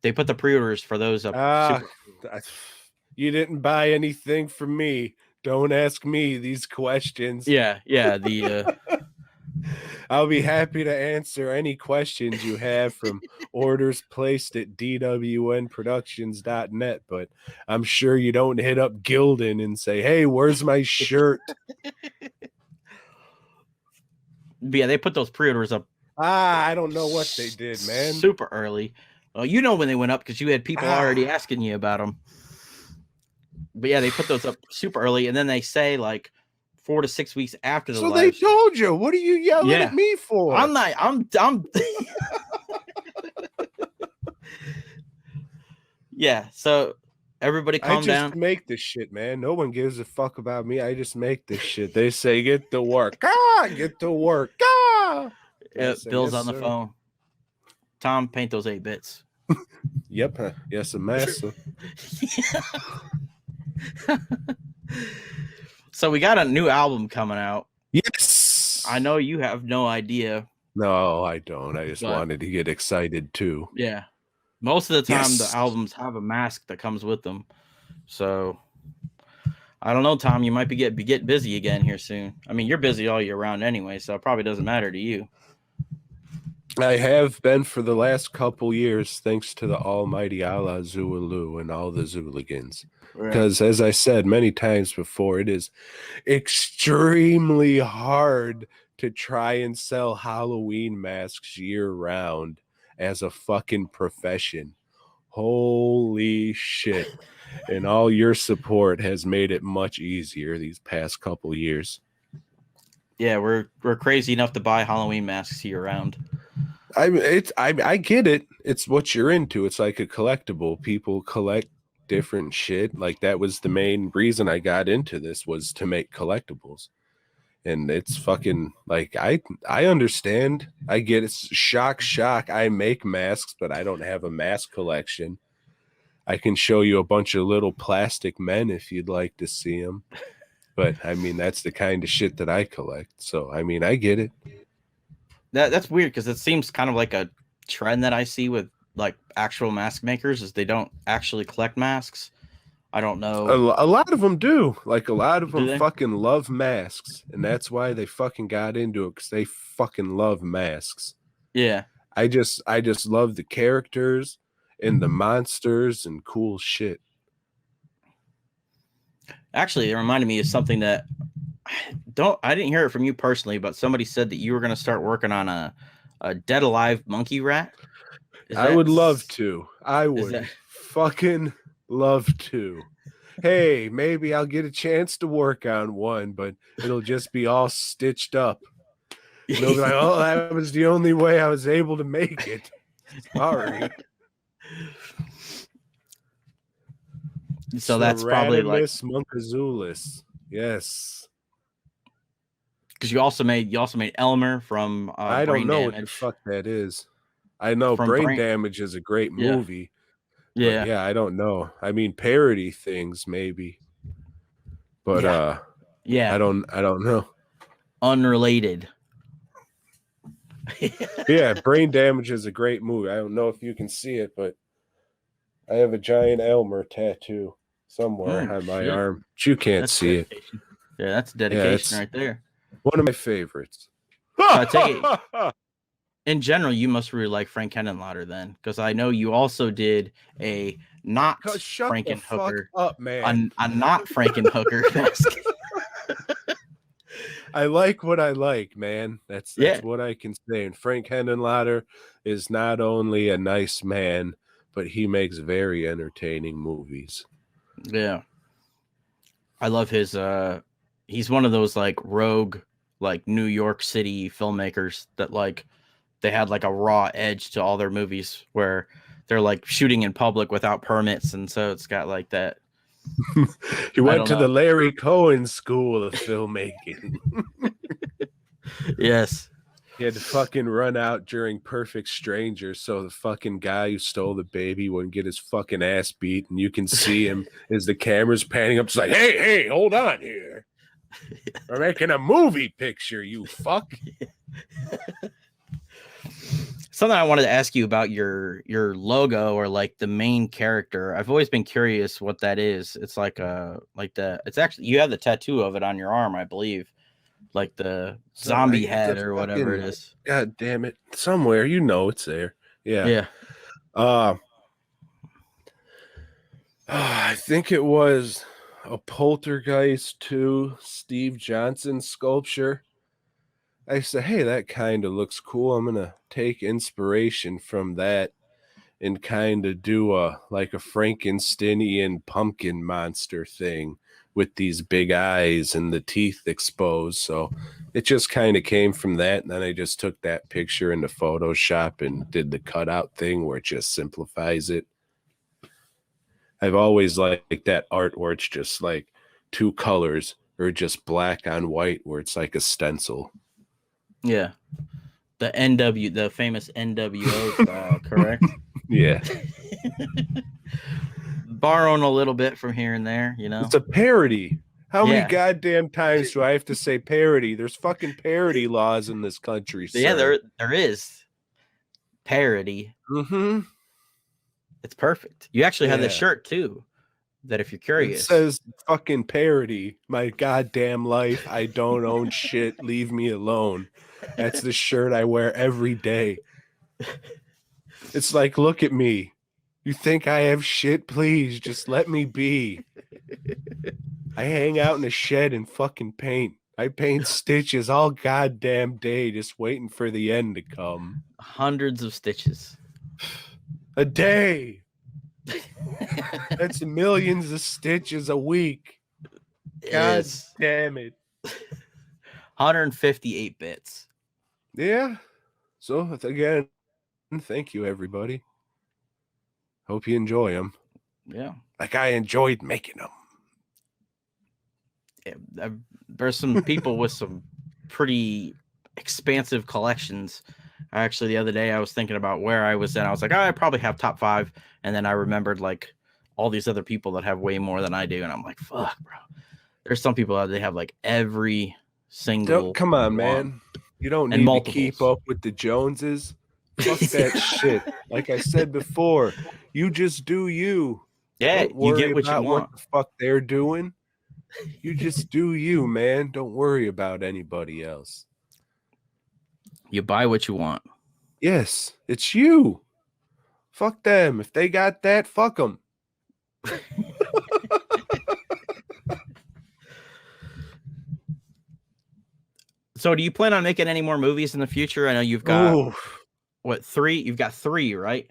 they put the pre-orders for those up super. You didn't buy anything from me. Don't ask me these questions. Yeah, the I'll be happy to answer any questions you have from orders placed at dwnproductions.net, but I'm sure you don't hit up Gildan and say, "Hey, where's my shirt?" Yeah, they put those pre-orders up. I don't know what they did, man. Super early. Well, you know when they went up because you had people already asking you about them. But yeah, they put those up super early, and then they say like 4 to 6 weeks after the. So they told you. What are you yelling at me for? I'm not. I'm. Yeah. So everybody, calm down. I just make this shit, man. No one gives a fuck about me. I just make this shit. They say get to work. Get to work. Yeah, Bill's on the phone. Tom, paint those 8-bits. Yep. Yes, a massa. So we got a new album coming out. Yes. I know you have no idea. No, I don't. I just wanted to get excited too. Yeah. Most of the time, the albums have a mask that comes with them. So I don't know, Tom. You might be get busy again here soon. I mean, you're busy all year round anyway, so it probably doesn't matter to you. I have been for the last couple years, thanks to the almighty Allah Zulu and all the Zuligans. Because as I said many times before, it is extremely hard to try and sell Halloween masks year round as a fucking profession. Holy shit. And all your support has made it much easier these past couple years. Yeah, we're crazy enough to buy Halloween masks year round. I get it. It's what you're into. It's like a collectible. People collect different shit. Like that was the main reason I got into this, was to make collectibles. And it's fucking like I understand. I get it. Shock. I make masks, but I don't have a mask collection. I can show you a bunch of little plastic men if you'd like to see them. But I mean, that's the kind of shit that I collect. So I mean, I get it. That's weird because it seems kind of like a trend that I see with like actual mask makers is they don't actually collect masks. I don't know. A lot of them do. Like a lot of them fucking love masks, and that's why they fucking got into it, because they fucking love masks. Yeah. I just love the characters and the monsters and cool shit. Actually, it reminded me of something that I didn't hear it from you personally, but somebody said that you were going to start working on a dead alive monkey rat. I would love to. I would fucking love to. Hey, maybe I'll get a chance to work on one, but it'll just be all stitched up. They'll be like, oh, that was the only way I was able to make it. Sorry. So that's probably like Monkazoolis. Yes. Because you also made Elmer from I don't know what the fuck that is. I know Brain Damage is a great movie. Yeah. Yeah, I don't know. I mean, parody things maybe. But yeah. I don't know. Unrelated. Yeah, Brain Damage is a great movie. I don't know if you can see it, but I have a giant Elmer tattoo somewhere on my arm. But you can't see it. Yeah, that's dedication right there. One of my favorites. I take it, in general, you must really like Frank Henenlotter then, because I know you also did a not Frankenhooker up, man. A not Frankenhooker mask. I like what I like, man. That's what I can say. And Frank Henenlotter is not only a nice man, but he makes very entertaining movies. Yeah. I love his he's one of those like rogue like New York City filmmakers that like they had like a raw edge to all their movies where they're like shooting in public without permits, and so it's got like that. He I went don't to know. the Larry Cohen School of Filmmaking. Yes. He had to fucking run out during Perfect Strangers so the fucking guy who stole the baby wouldn't get his fucking ass beat. And you can see him as the camera's panning up. It's like, hey, hold on here. We're making a movie picture, you fuck. Something I wanted to ask you about your logo or like the main character. I've always been curious what that is. It's like it's actually you have the tattoo of it on your arm, I believe. Like the zombie head or whatever it is. God damn it. Somewhere, you know it's there. Yeah. Yeah. I think it was a Poltergeist 2 Steve Johnson sculpture. I said, hey, that kind of looks cool. I'm going to take inspiration from that and kind of do a Frankensteinian pumpkin monster thing with these big eyes and the teeth exposed. So it just kind of came from that. And then I just took that picture into Photoshop and did the cutout thing where it just simplifies it. I've always liked that art where it's just like two colors or just black on white where it's like a stencil. Yeah. The famous NWO style, correct? Yeah. Borrowing a little bit from here and there, you know. It's a parody. How many goddamn times do I have to say parody? There's fucking parody laws in this country, sir. Yeah, there is parody. Mm-hmm. It's perfect. You actually have the shirt too. That if you're curious, it says fucking parody. My goddamn life. I don't own shit. Leave me alone. That's the shirt I wear every day. It's like, look at me. You think I have shit? Please just let me be. I hang out in a shed and fucking paint. I paint stitches all goddamn day just waiting for the end to come. Hundreds of stitches. A day. That's millions of stitches a week. God damn it. 158 bits. Yeah. So, again, thank you, everybody. Hope you enjoy them. Yeah. Like I enjoyed making them. Yeah, there's some people with some pretty expansive collections. Actually, the other day I was thinking about where I was at. I was like, I probably have top 5. And then I remembered like all these other people that have way more than I do. And I'm like, fuck, bro. There's some people out there, they have like every single. Come on, man. You don't need to keep up with the Joneses. Fuck that shit. Like I said before, you just do you. Yeah, you get what you want. What the fuck they're doing. You just do you, man. Don't worry about anybody else. You buy what you want. Yes, it's you. Fuck them. If they got that, fuck them. So do you plan on making any more movies in the future? I know you've got, 3? You've got 3, right?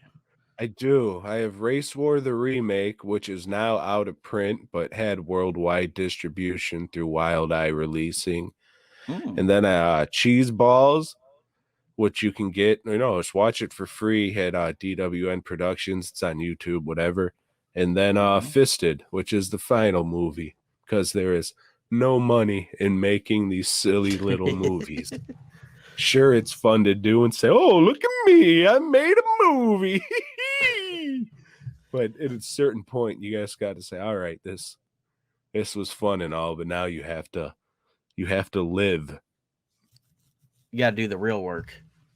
I do. I have Race War the Remake, which is now out of print, but had worldwide distribution through Wild Eye Releasing. And then Cheese Balls, which you can get, just watch it for free at DWN Productions. It's on YouTube, whatever. And then Fisted, which is the final movie, because there is no money in making these silly little movies. Sure, it's fun to do and say, oh, look at me, I made a movie. But at a certain point, you guys got to say, all right, this was fun and all, but now you have to live. You got to do the real work.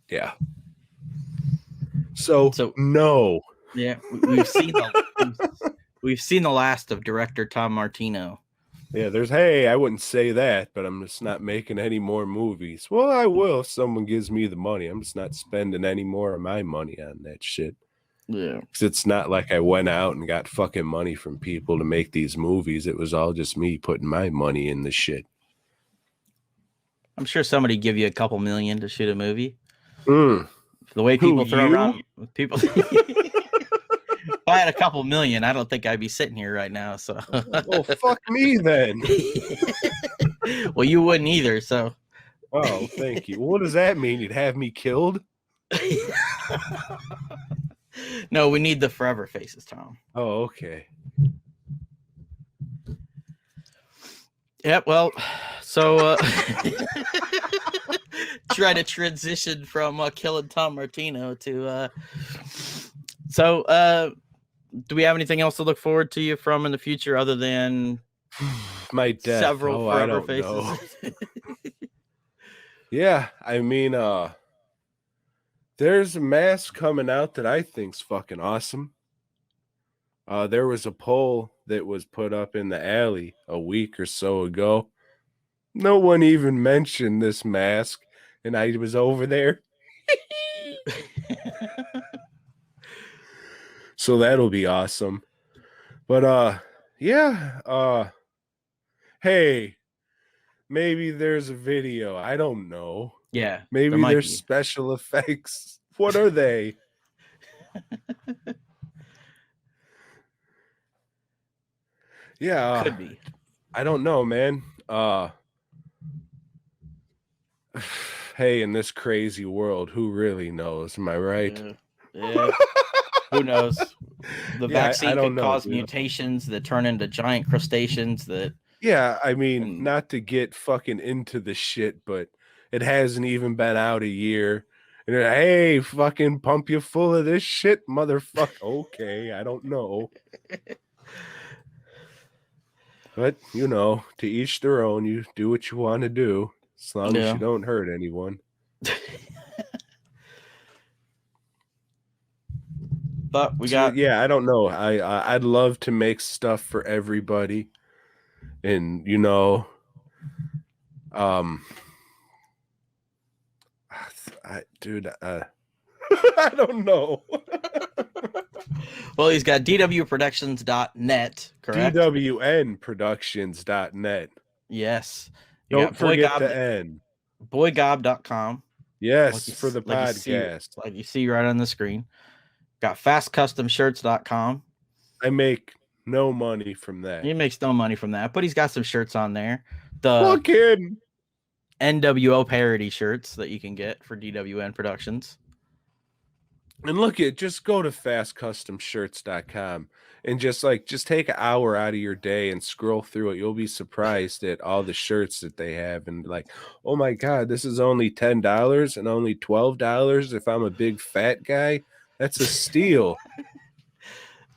Yeah. So no. Yeah, we've seen the last of director Tom Martino. Yeah, I wouldn't say that, but I'm just not making any more movies. Well, I will if someone gives me the money. I'm just not spending any more of my money on that shit. Yeah. Because it's not like I went out and got fucking money from people to make these movies. It was all just me putting my money in the shit. I'm sure somebody give you a couple million to shoot a movie. The way people throw around people. If I had a couple million, I don't think I'd be sitting here right now. So, well, fuck me then. Well, you wouldn't either. So, Oh, thank you. What does that mean? You'd have me killed? No, we need the forever faces, Tom. Oh, okay. Yep. Well, so try to transition from killing Tom Martino to. Do we have anything else to look forward to you from in the future other than my death? several Oh, forever I don't faces? know. Yeah, I mean, there's a mask coming out that I think's fucking awesome. There was a poll that was put up in the alley a week or so ago. No one even mentioned this mask, and I was over there. So that'll be awesome. But yeah, hey, maybe there's a video. I don't know. Yeah, Maybe might there's be. special effects. What are they? Yeah, Could be. I don't know, man. Hey, in this crazy world, who really knows? Am I right? Yeah. Who knows? The Yeah, I vaccine don't could know, cause dude. mutations that turn into giant crustaceans that. Yeah, I mean, And not to get fucking into the shit, but it hasn't even been out a year. And hey, fucking pump you full of this shit, motherfucker. Okay, I don't know. But, you know, to each their own. You do what you want to do, as long as Yeah. you don't hurt anyone. But we So, got yeah, I don't know. I'd love to make stuff for everybody. And, you know, dude, I don't know. well, he's got dwproductions.net, correct? dwnproductions.net. Yes. You Don't got forget the N. boygob.com. Yes, for the podcast. Like you see right on the screen. Got fastcustomshirts.com. I make no money from that. He makes no money from that, but he's got some shirts on there. The Fucking NWO parody shirts that you can get for DWN Productions. And look at, just go to fastcustomshirts.com and just take an hour out of your day and scroll through it. You'll be surprised at all the shirts that they have, and like, oh my god, this is only $10 and only $12 if I'm a big fat guy. That's a steal.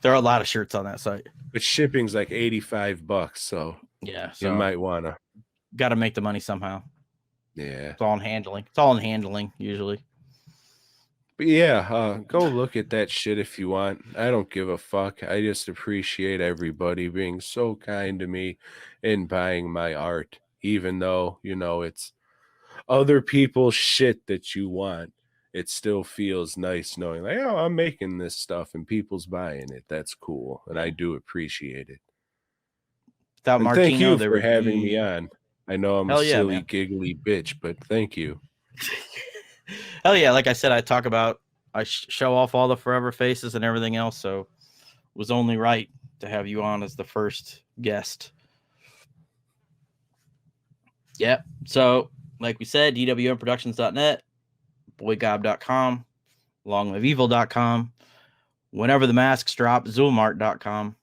There are a lot of shirts on that site, but shipping's like $85, so yeah, you might wanna got to make the money somehow. Yeah, It's all in handling. It's all in handling usually. But yeah, go look at that shit if you want. I don't give a fuck. I just appreciate everybody being so kind to me and buying my art, even though, you know, it's other people's shit that you want. It still feels nice knowing, like, oh, I'm making this stuff and people's buying it. That's cool, and I do appreciate it. Without And Martino, thank you there for would having be... me on. I know I'm a silly, giggly bitch, but thank you. Hell yeah, like I said, I show off all the forever faces and everything else, so it was only right to have you on as the first guest. Yep. So, like we said, dwnproductions.net, boygob.com, longliveevil.com, whenever the masks drop, zoolmart.com.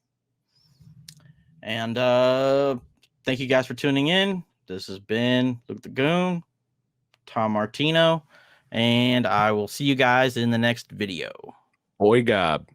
And thank you guys for tuning in. This has been Luke the Goon, Tom Martino, and I will see you guys in the next video. Boy Gob.